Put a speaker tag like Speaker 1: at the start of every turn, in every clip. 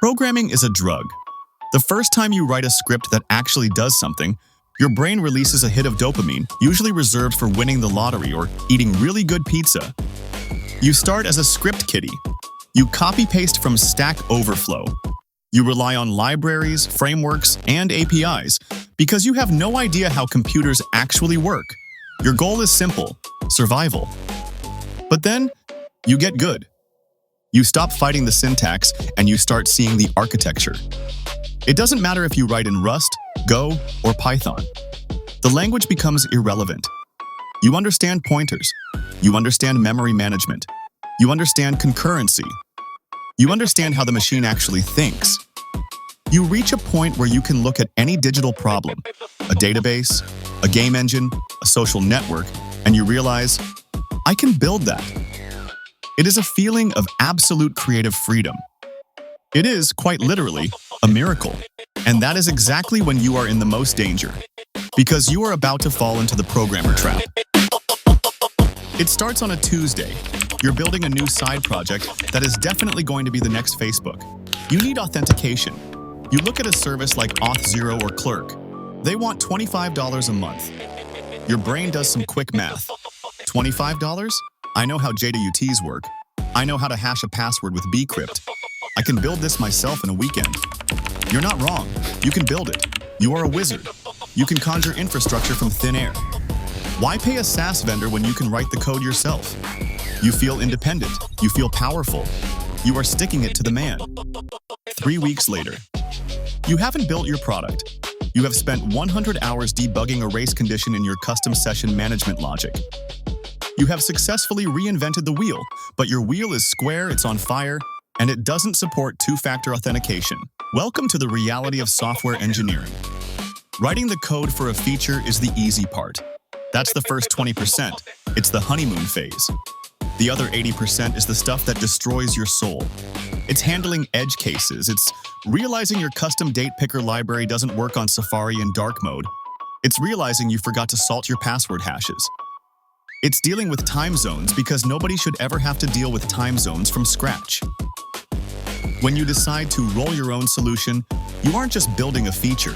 Speaker 1: Programming is a drug. The first time you write a script that actually does something, your brain releases a hit of dopamine, usually reserved for winning the lottery or eating really good pizza. You start as a script kiddie. You copy-paste from Stack Overflow. You rely on libraries, frameworks, and APIs because you have no idea how computers actually work. Your goal is simple: survival. But then, you get good. You stop fighting the syntax and you start seeing the architecture. It doesn't matter if you write in Rust, Go, or Python. The language becomes irrelevant. You understand pointers. You understand memory management. You understand concurrency. You understand how the machine actually thinks. You reach a point where you can look at any digital problem, a database, a game engine, a social network, and you realize, I can build that. It is a feeling of absolute creative freedom. It is, quite literally, a miracle. And that is exactly when you are in the most danger, because you are about to fall into the programmer trap. It starts on a Tuesday. You're building a new side project that is definitely going to be the next Facebook. You need authentication. You look at a service like Auth0 or Clerk. They want $25 a month. Your brain does some quick math. $25? I know how JWTs work. I know how to hash a password with bcrypt. I can build this myself in a weekend. You're not wrong. You can build it. You are a wizard. You can conjure infrastructure from thin air. Why pay a SaaS vendor when you can write the code yourself? You feel independent. You feel powerful. You are sticking it to the man. 3 weeks later, you haven't built your product. You have spent 100 hours debugging a race condition in your custom session management logic. You have successfully reinvented the wheel, but your wheel is square, it's on fire, and it doesn't support two-factor authentication. Welcome to the reality of software engineering. Writing the code for a feature is the easy part. That's the first 20%. It's the honeymoon phase. The other 80% is the stuff that destroys your soul. It's handling edge cases. It's realizing your custom date picker library doesn't work on Safari in dark mode. It's realizing you forgot to salt your password hashes. It's dealing with time zones because nobody should ever have to deal with time zones from scratch. When you decide to roll your own solution, you aren't just building a feature.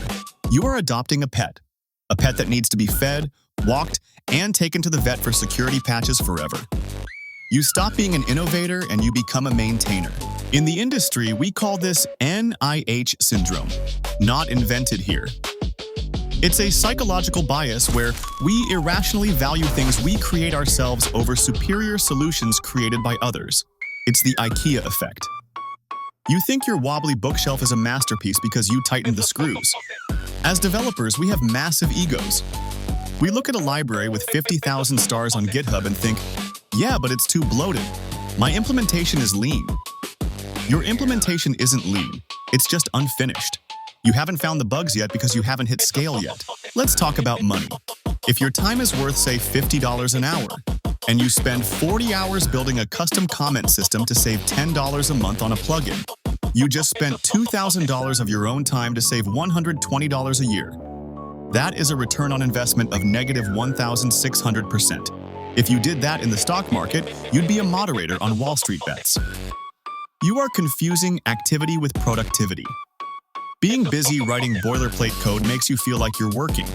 Speaker 1: You are adopting a pet that needs to be fed, walked, and taken to the vet for security patches forever. You stop being an innovator and you become a maintainer. In the industry, we call this NIH Syndrome, not invented here. It's a psychological bias where we irrationally value things we create ourselves over superior solutions created by others. It's the IKEA effect. You think your wobbly bookshelf is a masterpiece because you tightened the screws. As developers, we have massive egos. We look at a library with 50,000 stars on GitHub and think, yeah, but it's too bloated. My implementation is lean. Your implementation isn't lean. It's just unfinished. You haven't found the bugs yet because you haven't hit scale yet. Let's talk about money. If your time is worth, say, $50 an hour, and you spend 40 hours building a custom comment system to save $10 a month on a plugin, you just spent $2,000 of your own time to save $120 a year. That is a return on investment of negative 1,600%. If you did that in the stock market, you'd be a moderator on Wall Street bets. You are confusing activity with productivity. Being busy writing boilerplate code makes you feel like you're working,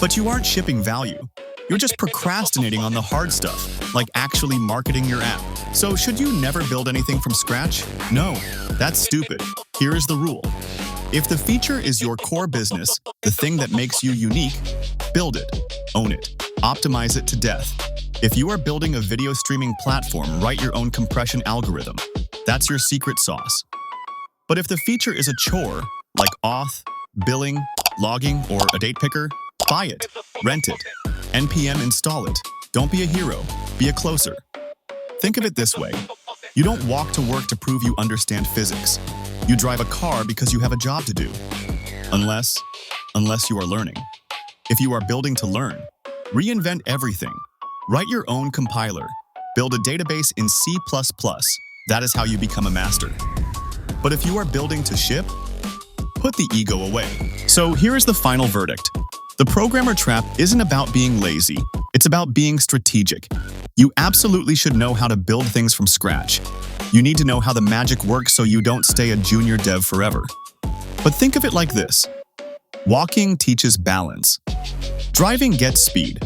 Speaker 1: but you aren't shipping value. You're just procrastinating on the hard stuff, like actually marketing your app. So should you never build anything from scratch? No, that's stupid. Here is the rule. If the feature is your core business, the thing that makes you unique, build it, own it, optimize it to death. If you are building a video streaming platform, write your own compression algorithm. That's your secret sauce. But if the feature is a chore, like auth, billing, logging, or a date picker, buy it, rent it, NPM install it. Don't be a hero, be a closer. Think of it this way. You don't walk to work to prove you understand physics. You drive a car because you have a job to do. Unless you are learning. If you are building to learn, reinvent everything. Write your own compiler. Build a database in C++. That is how you become a master. But if you are building to ship, put the ego away. So here is the final verdict. The programmer trap isn't about being lazy. It's about being strategic. You absolutely should know how to build things from scratch. You need to know how the magic works so you don't stay a junior dev forever. But think of it like this. Walking teaches balance. Driving gets speed.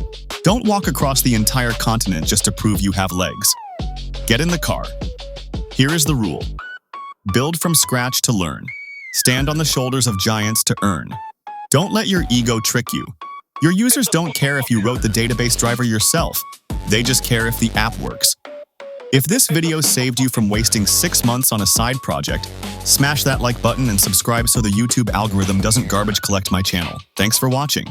Speaker 1: Don't walk across the entire continent just to prove you have legs. Get in the car. Here is the rule. Build from scratch to learn. Stand on the shoulders of giants to earn. Don't let your ego trick you. Your users don't care if you wrote the database driver yourself. They just care if the app works. If this video saved you from wasting 6 months on a side project, smash that like button and subscribe so the YouTube algorithm doesn't garbage collect my channel. Thanks for watching.